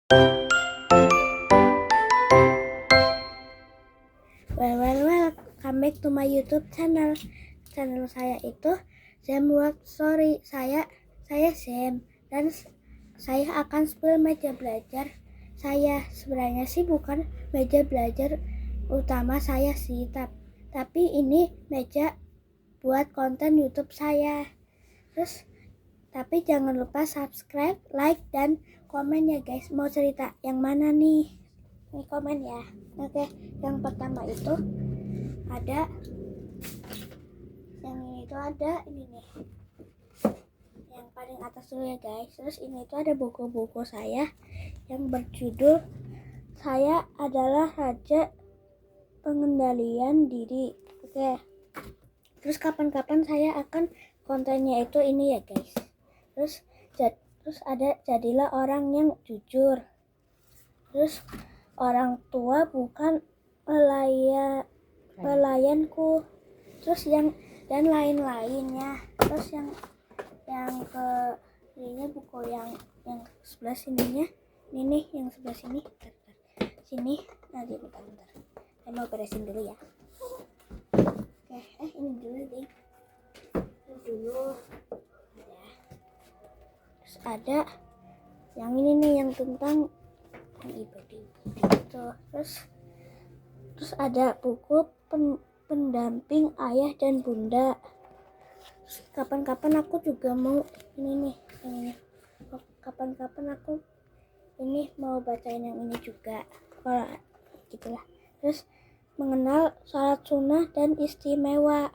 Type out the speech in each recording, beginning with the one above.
Well, come back to my YouTube channel. Channel saya itu Sam World Story. Saya Sam dan saya akan spill meja belajar. Saya sebenarnya sih bukan meja belajar utama saya sih, tapi ini meja buat konten YouTube saya. Terus tapi jangan lupa subscribe, like, dan komen ya guys. Mau cerita yang mana nih? Ini komen ya. Oke, yang pertama itu ada yang ini tuh ada ini nih. Yang paling atas dulu ya guys. Terus ini tuh ada buku-buku saya yang berjudul Saya Adalah Raja Pengendalian Diri. Oke. Terus kapan-kapan saya akan kontennya itu ini ya guys. Terus ada jadilah orang yang jujur. Terus orang tua bukan pelayanku. Terus dan lain-lainnya. Terus yang ke ininya buku yang sebelah sininya. Ini nih yang sebelah sini. Sini. Nanti bentar. Saya mau beresin dulu ya. Oke, ini dulu deh. Ini dulu. Terus ada yang ini nih yang tentang ibadah gitu. Terus ada buku pendamping ayah dan bunda. Kapan-kapan aku juga mau ini. Kapan-kapan aku ini mau bacain yang ini juga. Kalau gitulah. Terus mengenal salat sunnah dan istimewa.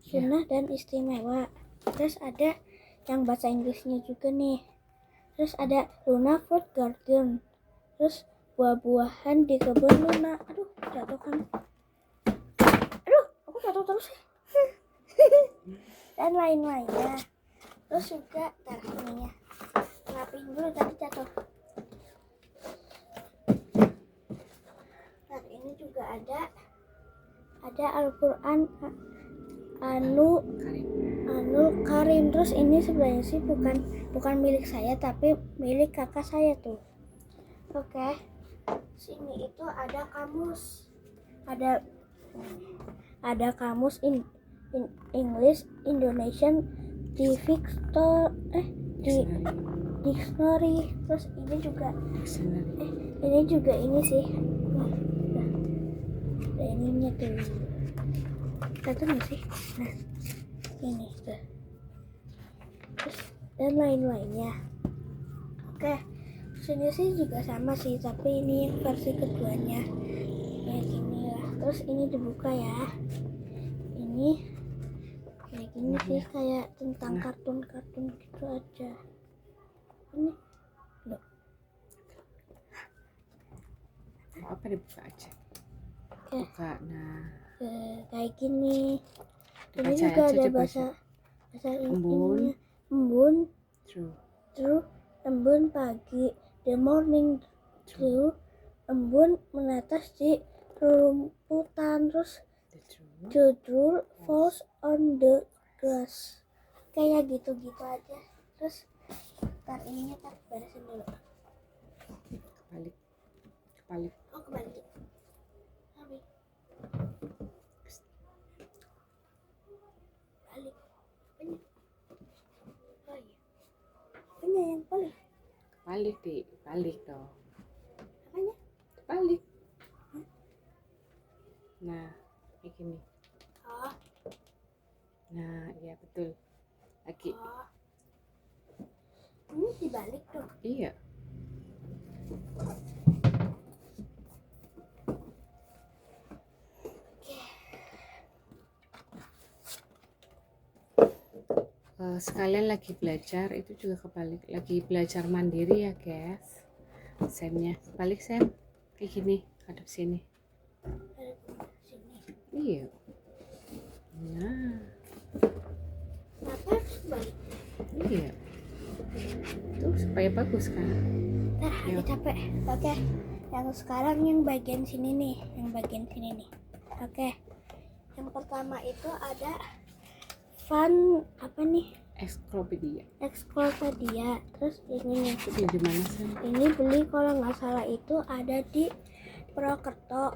Sunnah dan istimewa. Terus ada yang bahasa Inggrisnya juga nih. Terus ada Luna Fruit Garden. Terus buah-buahan di kebun Luna. Aduh, jatuh kan. Aduh, aku jatuh terus. Dan lain-lainnya. Terus juga ininya. Rapiin dulu tadi jatuh. Ini juga ada Al-Quran Anul Karim. Terus ini sebenarnya sih bukan milik saya tapi milik kakak saya tuh. Oke. Sini itu ada kamus. Ada kamus English Indonesian di dictionary. Terus ini juga ini sih. Ada ininya tuh. Satu nggak sih? Nah, ini tuh. Terus dan lain-lainnya. Oke, sini sih juga sama sih, tapi ini yang versi keduanya. Kayak gini lah. Terus ini dibuka ya. Ini kayak gini sih, kayak tentang kartun-kartun gitu aja. Ini loh. Apa dibuka aja? Buka, nah. Kayak gini. Ini Baca juga aja, ada coba bahasa embun. True. Embun pagi. The morning dew. Embun menetes di rumputan. Terus the dew falls on the grass. Kayak gitu-gitu aja. Terus ntar ininya beresin dulu. Kebalik. Oh, kebalik. Balik. Apanya yang balik? Balik dong. Apanya? Balik. Nah, kayak gini. Oh. Nah, iya betul. Lagi. Oh. Ini dibalik dong. Iya. Sekalian lagi belajar itu juga kebalik, lagi belajar mandiri ya guys. Semnya balik Sem, kayak gini, hadap sini. Iya. Nah. Kenapa harus balik? Iya. Tuh supaya bagus kan. Nah, ada capek. Oke. Yang sekarang yang bagian sini nih, Oke. Yang pertama itu ada fun apa nih? Ensiklopedia. Terus ini nih, Ini di mana sih? ini beli kalau nggak salah itu ada di Purwokerto.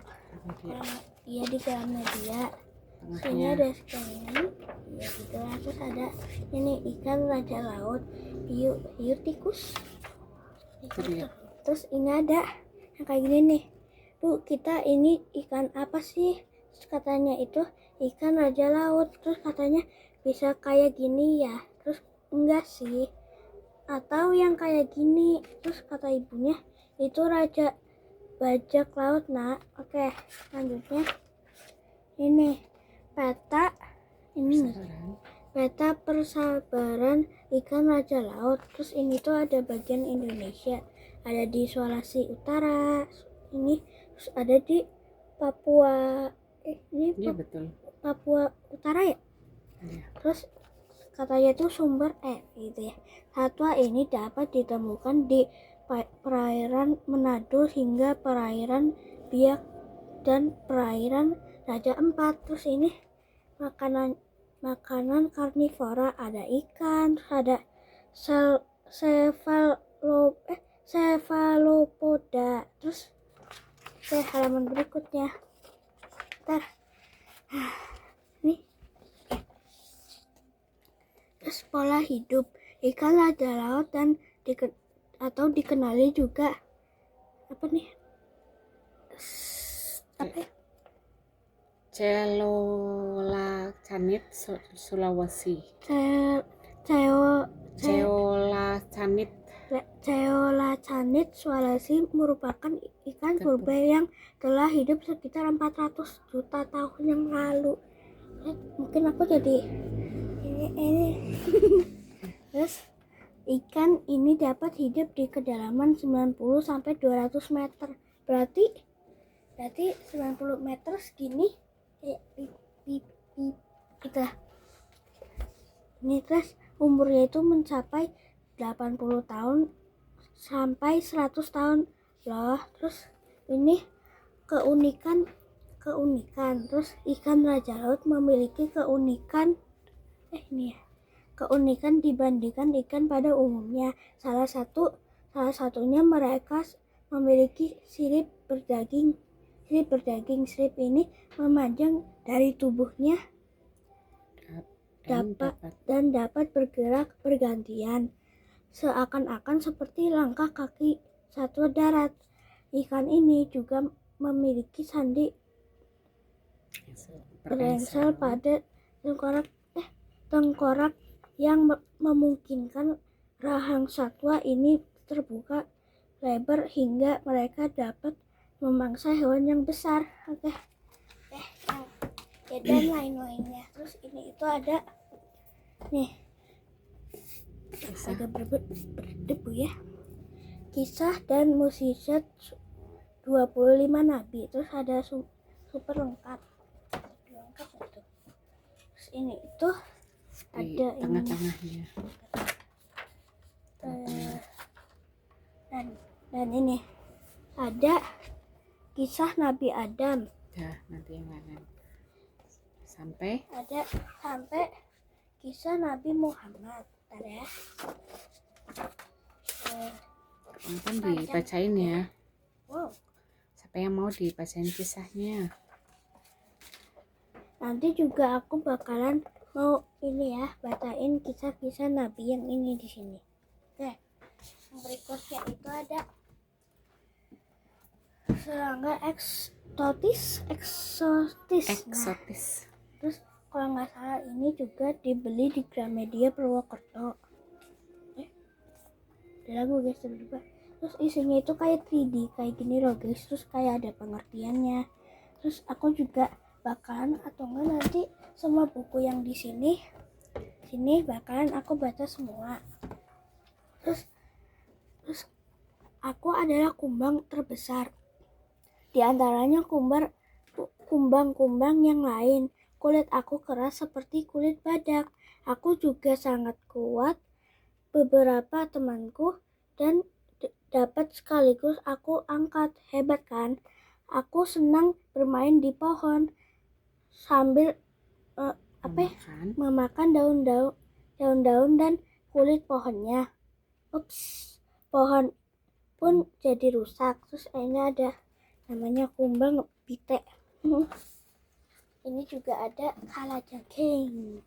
Iya di Gramedia. Sini Tengahnya ada sekalian, ya gitu lah. Terus ada ini ikan raja laut, hiu tikus. itu dia. Terus ini ada yang kayak gini nih. Bu, kita ini ikan apa sih? Terus katanya itu ikan raja laut. Terus katanya bisa kayak gini ya. Terus enggak sih. Atau yang kayak gini. Terus kata ibunya itu raja bajak laut, nak. Oke, selanjutnya ini peta ini nih. Sabaran. Peta persabaran ikan raja laut. Terus ini tuh ada bagian Indonesia, ada di Sulawesi Utara, ini terus ada di Papua, ini Iya betul. Papua Utara ya. Iya. Terus katanya tuh sumber gitu ya. Satwa ini dapat ditemukan di perairan Manado hingga perairan Biak dan perairan Raja Ampat. Terus ini makanan karnivora, ada ikan, terus ada cephalopoda. Terus ke halaman berikutnya. Ntar nih. Terus pola hidup ikan raja laut dan atau dikenali juga apa nih? Apa ya? Ceolacanid Sulawesi. Ceolacanid Ceolacanid Sulawesi merupakan ikan purba yang telah hidup sekitar 400 juta tahun yang lalu. Mungkin aku jadi ini. Terus ikan ini dapat hidup di kedalaman 90 sampai 200 meter. Berarti 90 meter segini kayak gitu lah. Ini terus umurnya itu mencapai 80 tahun sampai 100 tahun loh. Terus ini keunikan. Terus ikan raja laut memiliki keunikan dibandingkan ikan pada umumnya. Salah satunya mereka memiliki sirip berdaging. Sirip ini memanjang dari tubuhnya dan dapat bergerak bergantian, seakan-akan seperti langkah kaki satwa darat. Ikan ini juga memiliki sandi berengsel pada tengkorak yang memungkinkan rahang satwa ini terbuka lebar hingga mereka dapat memangsa hewan yang besar. Oke. Ya dan lain-lainnya. Terus ini itu ada nih agak berdebu ya. Kisah dan mukjizat 25 nabi. Terus ada super lengkap itu. Terus ini itu di ada tengah-tengahnya. Dan ini ada kisah Nabi Adam. Ya, nanti yang lain. Sampai Kisah Nabi Muhammad. Bentar ya. Mungkin dibacain ya. Wow. Siapa yang mau dibacain kisahnya? Nanti juga aku bakalan mau ini ya, bacain kisah-kisah Nabi yang ini di sini. Oke. Yang berikutnya itu ada serangga eksotis. Nah, terus kalau nggak salah ini juga dibeli di Gramedia Purwokerto. Ada lagu guys tiba-tiba. Terus isinya itu kayak 3D kayak gini loh guys. Terus kayak ada pengertiannya. Terus aku juga bakalan atau enggak nanti semua buku yang di sini bakalan aku baca semua. Terus aku adalah kumbang terbesar. Di antaranya kumbang-kumbang yang lain. Kulit aku keras seperti kulit badak. Aku juga sangat kuat. Beberapa temanku dan dapat sekaligus aku angkat. Hebat kan? Aku senang bermain di pohon sambil memakan daun-daun dan kulit pohonnya. Ups, pohon pun jadi rusak. Terus ini ada namanya kumbang pite. Ini juga ada kalajengking.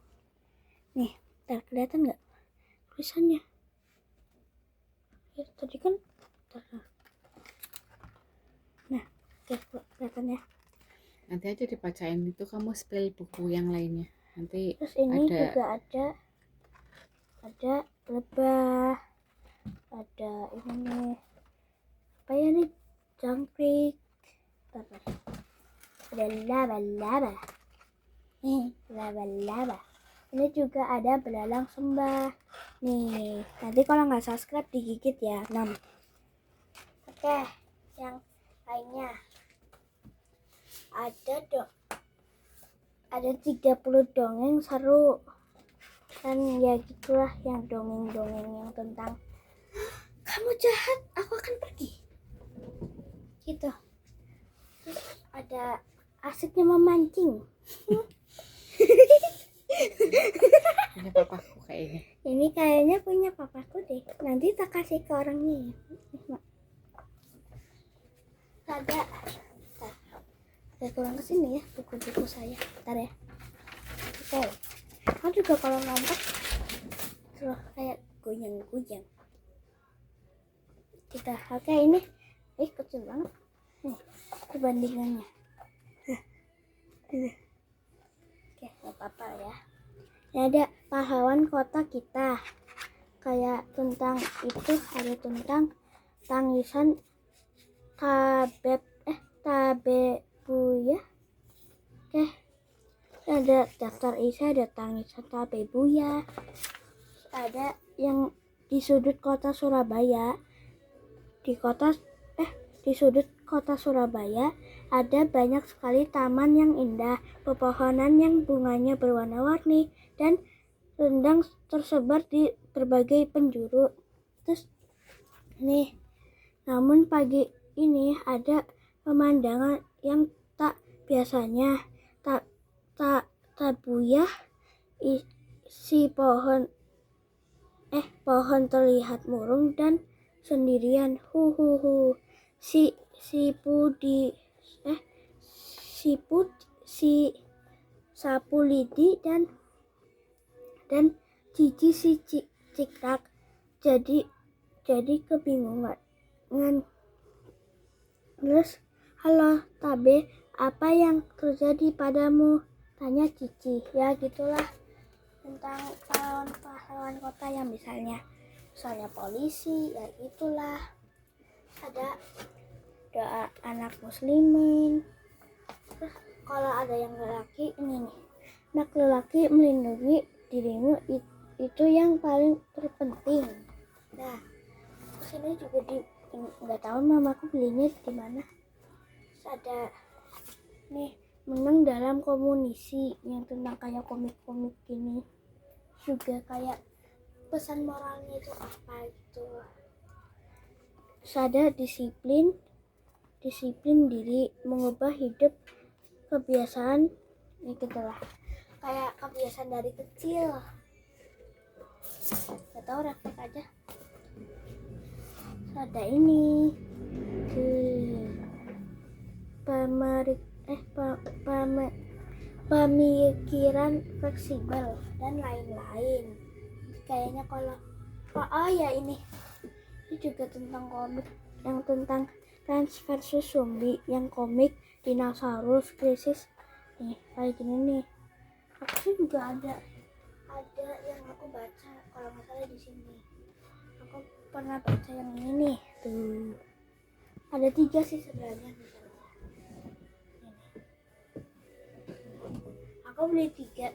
Nih, ntar kelihatan nggak tulisannya? Ya, tadi kan. Nah, kelihatan ya. Nanti aja dibacain, itu kamu spill buku yang lainnya. Nanti Terus ini ada juga ada lebah, ada ini nih, apa ya nih, jangkrik, ada laba-laba, laba-laba. Ini juga ada belalang sembah. Nih, nanti kalau nggak subscribe digigit ya, 6. Oke, yang lainnya ada 30 dongeng seru. Dan ya gitulah, yang dongeng-dongeng yang tentang kamu jahat, aku akan pergi. Gitu. Terus ada asiknya memancing. punya papaku kayaknya. Ini kayaknya punya papaku deh. Nanti tak kasih ke orangnya ya. Ada kurang kesini ya buku-buku saya. Bentar ya. Oke. Aku juga kalau lompat terus kayak goyang-goyang. Kita oke ini kecil banget. Nih, perbandingannya. Oke, nggak apa-apa ya. Ini ada pahlawan kota kita. Kayak tentang itu, ada tentang tangisan Tabebuya. Oke. Ada daftar isi, ada tangisan Tabebuya. Ada yang di sudut kota Surabaya. Di sudut kota Surabaya ada banyak sekali taman yang indah, pepohonan yang bunganya berwarna-warni, dan rendang tersebar di berbagai penjuru. Terus nih, namun pagi ini ada pemandangan yang tak biasanya. Tabuyah si pohon terlihat murung dan sendirian. Si sapu lidi dan Cici si cikrak jadi kebingungan. Terus, halo Tabe, apa yang terjadi padamu? Tanya Cici. Ya gitulah, tentang pahlawan kota yang misalnya polisi, ya gitulah. Ada doa anak muslimin. Terus kalau ada yang lelaki, ini nih, anak lelaki melindungi dirimu itu yang paling terpenting. Nah, terus ini juga nggak tahu mamaku belinya di mana. Terus ada nih, menang dalam komunisi, yang tentang kayak komik-komik gini. Juga kayak pesan moralnya itu apa gitu. Terus ada disiplin diri, mengubah hidup kebiasaan, ini gitulah, kayak kebiasaan dari kecil. Gak tau, refleks aja. Terus ada ini pemikiran fleksibel dan lain-lain. Kayaknya kalau ya ini juga tentang komik yang tentang Plants vs Zombie, yang komik dinosaurus krisis nih, kayak gini nih. Aku sih juga ada yang aku baca, kalau nggak salah di sini aku pernah baca yang ini nih. Tuh, ada 3 sih sebenarnya. Aku beli 3,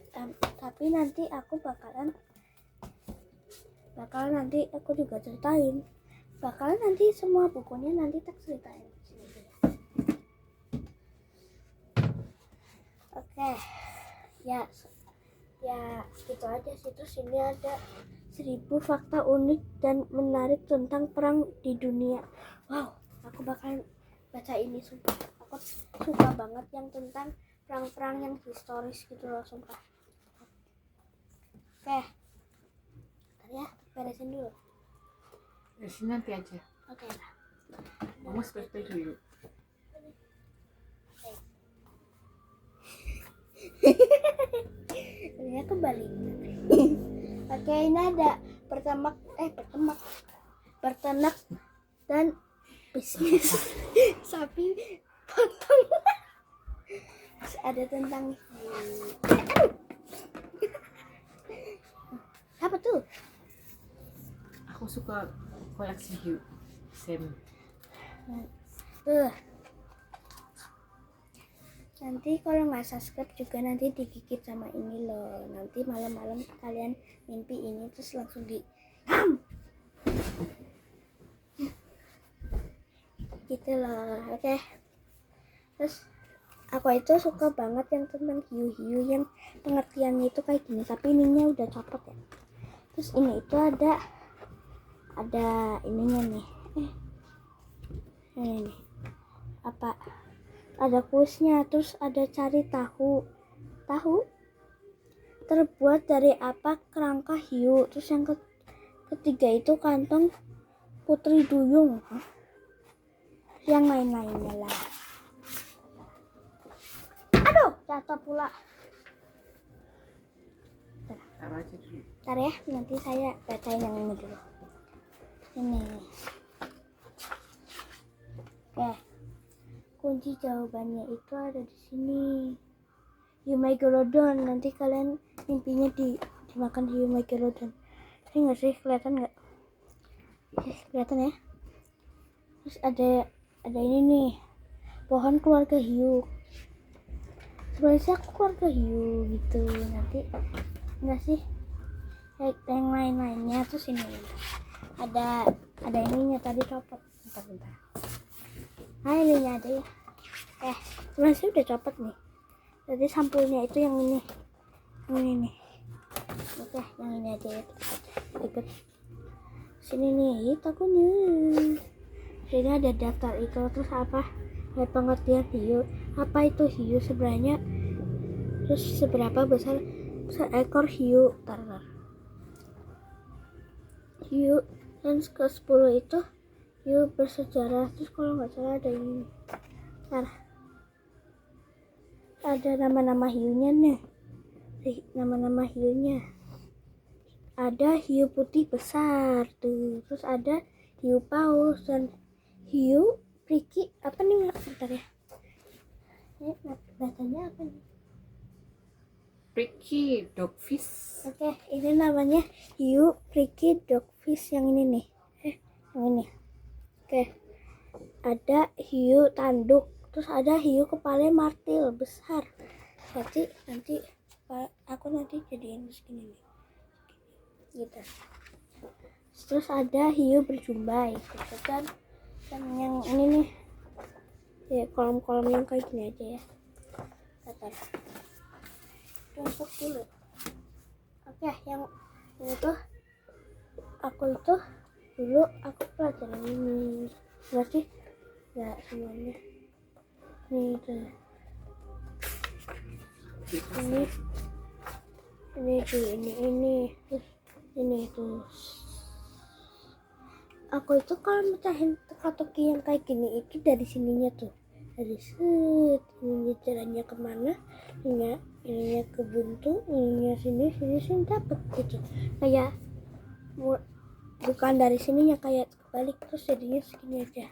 tapi nanti aku bakalan nanti aku juga ceritain. Bakalan nanti semua bukunya nanti tak ceritain. Oke. Ya gitu aja sih. Terus ini ada 1000 fakta unik dan menarik tentang perang di dunia. Wow, aku bakalan baca ini, sumpah. Aku suka banget yang tentang perang-perang yang historis gitu loh, sumpah. Oke. Bentar ya, beresin dulu. Di sini nanti aja. Oke. Mama spray dulu. Ini kembali. Oke, ini ada berternak dan bisnis sapi potong. Terus ada tentang apa tuh? Aku suka koleksi hiu. Sam. Nanti kalau nggak subscribe juga nanti digigit sama ini loh. Nanti malam-malam kalian mimpi ini terus langsung di gitu loh. Oke. Terus aku itu suka banget yang tentang hiu-hiu yang pengertiannya itu kayak gini, tapi ininya udah copot ya. Terus ini itu ada ininya nih. Ini nih. Apa? Ada kuisnya, terus ada cari tahu terbuat dari apa kerangka hiu, terus yang ketiga itu kantong putri duyung, yang lain-lainnya lah. Aduh, jatuh pula. Taruh aja dulu. Ntar ya, nanti saya bacain yang ini dulu. Ini. Oke. Kunci jawabannya itu ada di sini. Hiu megalodon. Nanti kalian mimpinya dimakan hiu megalodon. Ini nggak sih, kelihatan nggak? Kelihatan ya. Terus ada ini nih, pohon keluarga hiu. Sebenarnya aku keluarga hiu gitu. Nanti nggak sih, yang lain-lainnya. Terus ini ada ininya tadi copot. Bentar. Nah ininya ada ya. Sebenarnya udah copot nih. Jadi sampulnya itu yang ini nih. Oke, yang ini aja ya. Ikut sini nih takutnya. Sini ada daftar itu, terus apa? Pengertian hiu. Apa itu hiu sebenarnya? Terus seberapa besar seekor hiu? Tar. Hiu dan ke-10 itu hiu bersejarah. Terus kalau nggak salah ada ini. Ada nama-nama hiunya nih. Nama-nama hiunya. Ada hiu putih besar tuh. Terus ada hiu paus dan hiu priki. Apa nih? Bentar ya. Ini bacanya apa nih? Pricky dogfish. Oke, ini namanya hiu pricky dogfish yang ini nih. Yang ini. Oke. Ada hiu tanduk, terus ada hiu kepala martil besar. Berarti nanti aku jadiin segini nih. Gitu. Terus ada hiu berjumbai, gitu kan. Dan yang ini nih. Ya, kolom-kolom yang kayak gini aja ya. Bentar. Tumpuk dulu. Oke, yang itu aku dulu pelajaran ini. Berarti ya semuanya ini tuh ini tuh aku itu kalau mecahin teka-teki yang kayak gini itu dari sininya tuh, dari ini jalannya kemana, ininya ke buntu, ininya sini dapet gitu, kayak bukan dari sininya, kayak kebalik, terus jadinya segini aja.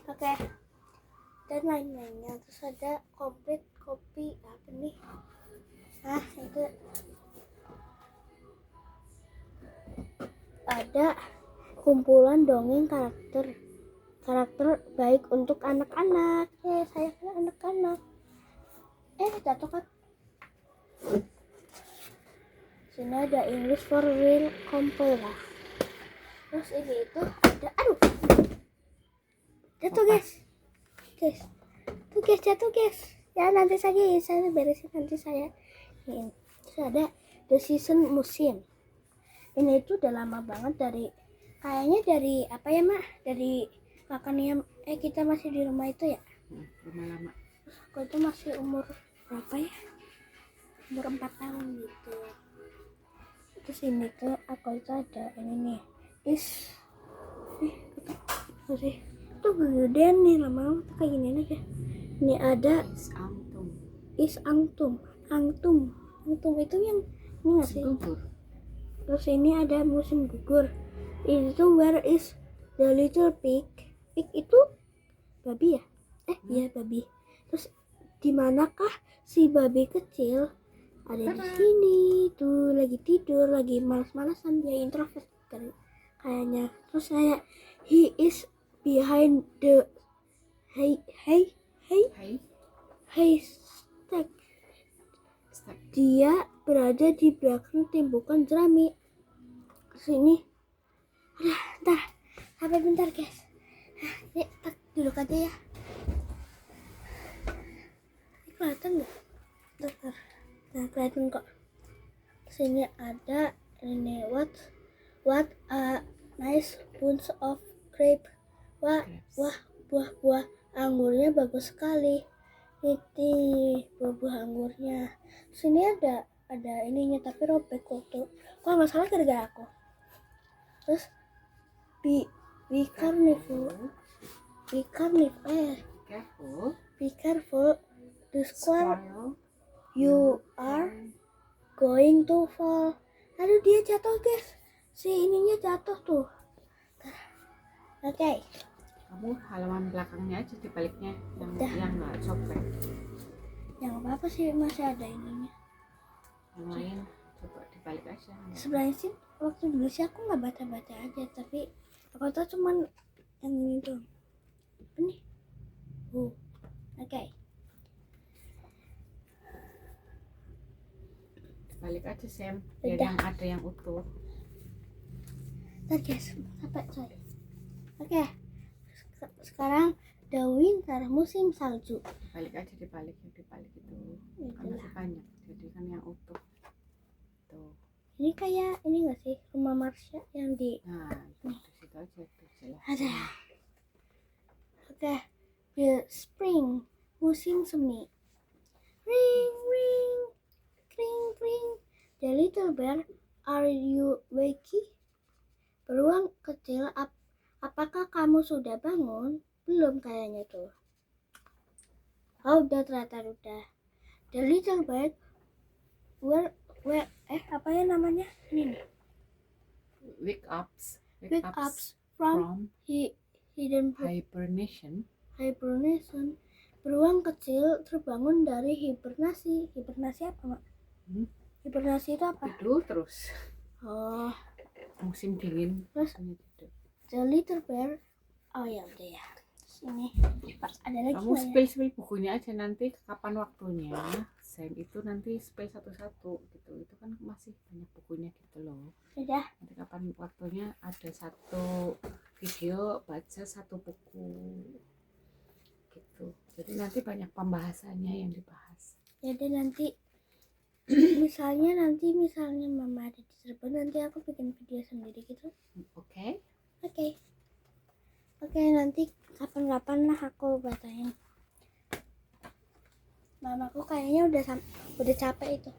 Oke. Dan lain-lainnya. Terus ada komplit kopi apa nih? Itu ada kumpulan dongeng karakter baik untuk anak-anak. Saya kan anak-anak. Jatuh kan? Sini ada English for Real Compila. Terus ini itu ada, jatuh guys. Jatuh guys. Ya nanti saya beresin, nanti saya ini. Terus ada The Season Museum. Ini itu udah lama banget, kayaknya dari apa ya Mak? Dari kakaknya kita masih di rumah itu ya. Lama-lama. Terus aku itu masih umur berapa ya? Umur 4 tahun gitu. Terus ini tuh aku itu ada ini nih apa sih tuh gedean nih, lama-lama tuh kayak gini aja. Ini ada is angtum itu yang ini nggak sih. Gugur. Terus ini ada musim gugur. Itu where is the little pig itu babi ya, iya babi. Terus di manakah si babi kecil? Ada di sini tuh, lagi tidur, lagi malas-malasan, dia introvert kayaknya. Terus kayak he is behind the haystack. Dia berada di belakang timbukan jerami. Sini. Ntar sampai bentar guys. Ini duduk aja ya. Ini kelihatan nggak? Bentar. Nah, kelihatan kok. Sini ada ini what a nice bunch of grape. Wah, buah anggurnya bagus sekali. Ini buah anggurnya. Sini ada ininya tapi robek waktu. Kalau nggak salah gara-gara aku. Terus be careful. The squirrel, you are going to fall. Aduh, dia jatuh guys. Si ininya jatuh tuh. Oke. Kamu halaman belakangnya aja dibaliknya, yang nggak sobek. Yang apa sih, masih ada ininya. Yang lain coba dibalik aja. Sebenarnya sih waktu dulu sih aku nggak baca aja, tapi aku tahu cuman yang ini doang. Ini. Oke. Balik aja Sam, biar yang ada yang utuh. Ntar guys, sampai coy. Oke. Sekarang the winter, musim salju. Balik aja dibalik itu. Kan masih banyak, jadi kan yang utuh. Tuh. Ini kayak ini nggak sih, rumah Marsha yang di. Nah, di situ aja tuh jelas. Ada. Oke. The spring, musim semi. Ring ring. Kring kring. The little bear, are you wakey? Beruang kecil, apakah kamu sudah bangun? Belum kayaknya tuh. Oh, udah ternyata udah. The little bird, where apa ya namanya? Ini nih. Wake ups from hidden hibernation. Beruang kecil terbangun dari hibernasi. Hibernasi apa, Mak? Hibernasi itu apa? Tidur terus. Oh, musim dingin. Terus the little bear. Oh ya udah ya. Sini. Ada lagi. Kamu spill bukunya aja, nanti kapan waktunya. Sam itu nanti spill satu-satu gitu. Itu kan masih banyak bukunya gitu loh. Sudah. Nanti kapan waktunya ada satu video baca satu buku gitu. Jadi nanti banyak pembahasannya yang dibahas. Jadi nanti misalnya mama ada di Cirebon, nanti aku bikin video sendiri gitu. Oke, nanti kapan-kapan lah aku bacain. Mamaku kayaknya udah capek itu.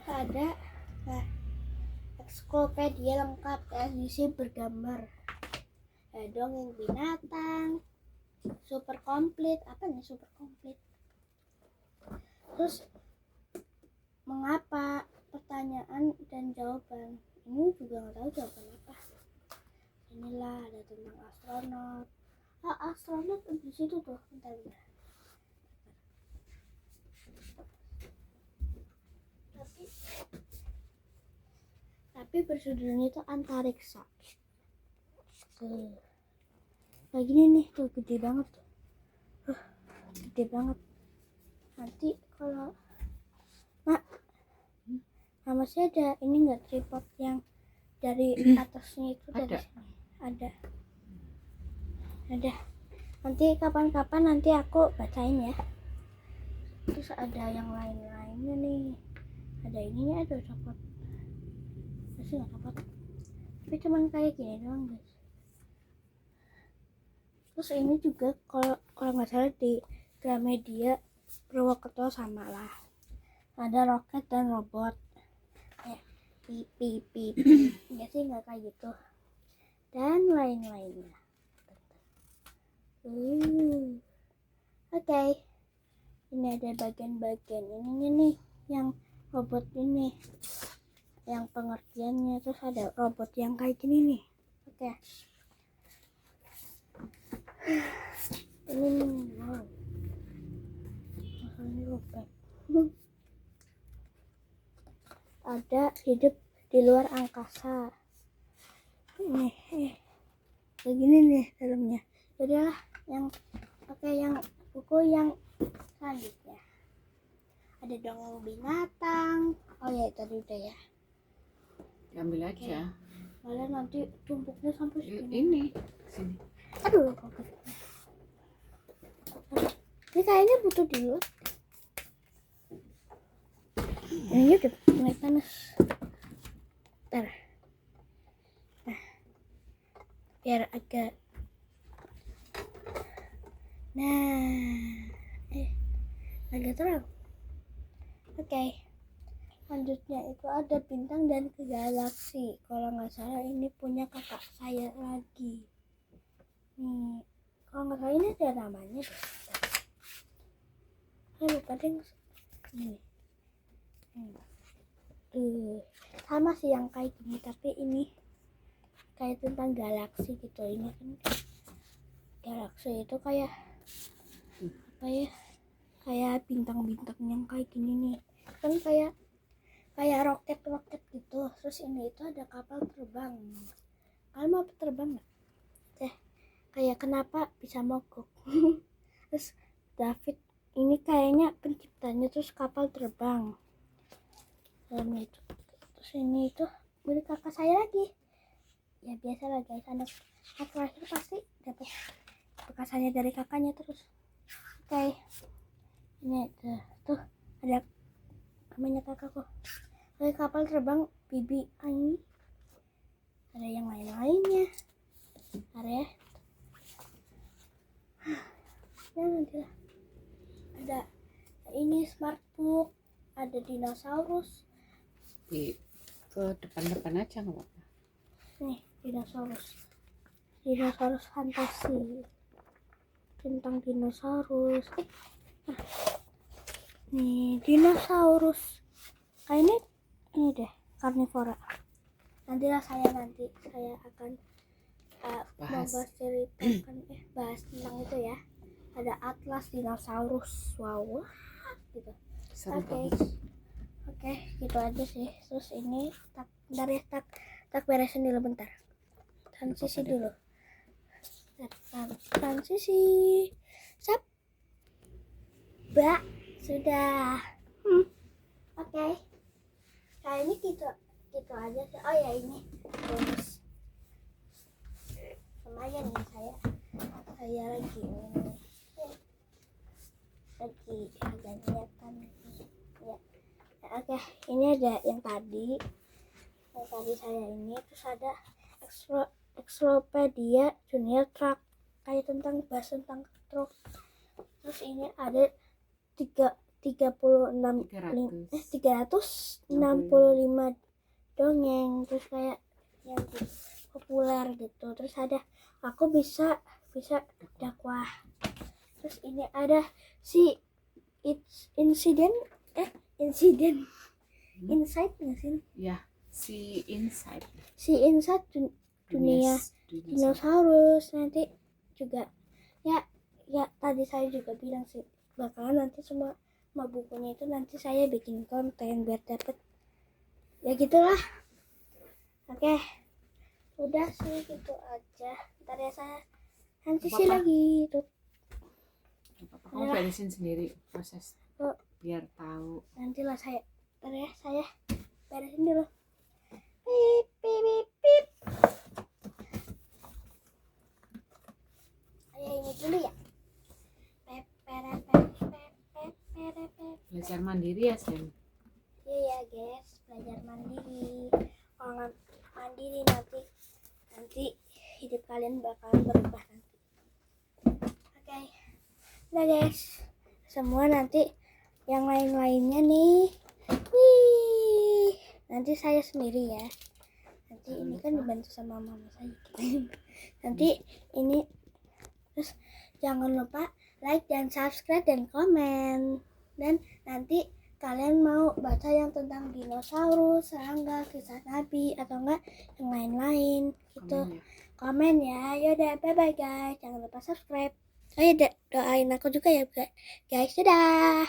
Ada ensiklopedia lengkap edisi bergambar. Dongeng binatang, super komplit. Apa nih super komplit? Terus mengapa, pertanyaan dan jawaban. Ini juga nggak tahu jawaban apa. Inilah ada tentang astronot. Astronot di situ tuh. Bentar. Tapi bersudutnya itu antariksa. Kayak gini nih tuh, gede banget tuh. Gede banget. Nanti kalau masih ada ini enggak tripod yang dari atasnya itu dari sini? Ada. Nanti kapan-kapan nanti aku bacain ya. Terus ada yang lain-lainnya nih. Ada ininya, ada tripod. Masih nggak tripod. Tapi cuman kayak gini doang guys. Terus ini juga kalau nggak salah di Gramedia Purwokerto sama lah. Ada roket dan robot. pip enggak sih, nggak kayak gitu, dan lain-lainnya. Oke. Ini ada bagian-bagian ininya nih, yang robot ini, yang pengertiannya. Terus ada robot yang kayak gini nih. Oke. Ini wow. Ini robot. Ada hidup di luar angkasa. Ini kayak gini nih dalamnya. Jadilah yang yang buku yang selanjutnya. Ada dongeng binatang. Oh ya, tadi udah ya. Ambil aja. Malah nanti tumpuknya sampai sini. Ini sini. Aduh, ini kayaknya butuh dulu. Ini udah mulai panas. Bentar. Nah, biar agak. Nah, agak terang. Oke. Selanjutnya itu ada bintang dan galaksi. Kalau nggak salah ini punya kakak saya lagi. Nih, kalau nggak salah ini ada namanya deh. Saya lupa deh. Ini. Sama sih yang kayak gini, tapi ini kayak tentang galaksi gitu. Ini kan galaksi itu kayak apa ya? Kayak bintang-bintang yang kayak gini nih. Kan kayak roket-roket gitu. Terus ini itu ada kapal terbang. Kalian mau terbang nggak? Kayak kenapa bisa mogok? Terus David ini kayaknya penciptanya, terus kapal terbang. Itu. Terus ini itu milik kakak saya lagi. Ya biasa lah guys, anak terakhir pasti dapat bekasannya dari kakaknya terus. Oke. Ini tuh ada namanya kakakku. Oke, kapal terbang Bibi ini. Ada yang lain-lainnya. Ada ya nanti lah. Ada ini smartbook, ada dinosaurus. Ke depan-depan aja nggak apa-apa. Nih dinosaurus fantasi tentang dinosaurus. Nih dinosaurus ini deh karnivora. Nanti saya akan bahas tentang itu ya. Ada atlas dinosaurus. Wow gitu. Seru Oke. banget. Oke, gitu aja sih. Terus ini tak beresin dulu bentar. Transisi dulu. Transisi. Sap. Sudah. Oke. Nah, ini gitu aja sih. Oh ya, ini bonus. Lumayan nih saya lagi agak kelihatan ya. Oke, ini ada yang tadi saya ini, terus ada Encyclopedia Junior Truck, kayak bahas tentang truk. Terus ini ada 365 dongeng, terus kayak yang populer gitu. Terus ada aku bisa dakwah. Terus ini ada insiden insight nggak sih? Ya, si Insight dunia dinosaurus. Nanti juga ya tadi saya juga bilang sih bakalan nanti semua bukunya itu nanti saya bikin konten biar dapet ya gitulah. Oke, udah sih gitu aja. Ntar ya saya transisi lagi tuh. Kamu beresin sendiri proses biar tahu. Nantilah saya beresin dulu. Pip pip pip pip. Ini dulu ya. Belajar mandiri ya, Sam? Iya guys, belajar mandiri. Kalau mandiri nanti hidup kalian bakalan berubah nanti. Oke. Udah guys, semua nanti yang lain-lainnya nih. nanti saya sendiri ya. Nanti ini kan dibantu sama mama saya. Nanti ini, terus jangan lupa like dan subscribe dan komen. Dan nanti kalian mau baca yang tentang dinosaurus, serangga, kisah nabi, atau enggak yang lain-lain gitu. Komen ya. Yaudah, bye bye guys. Jangan lupa subscribe. Oh ya, doain aku juga ya guys. Dadah.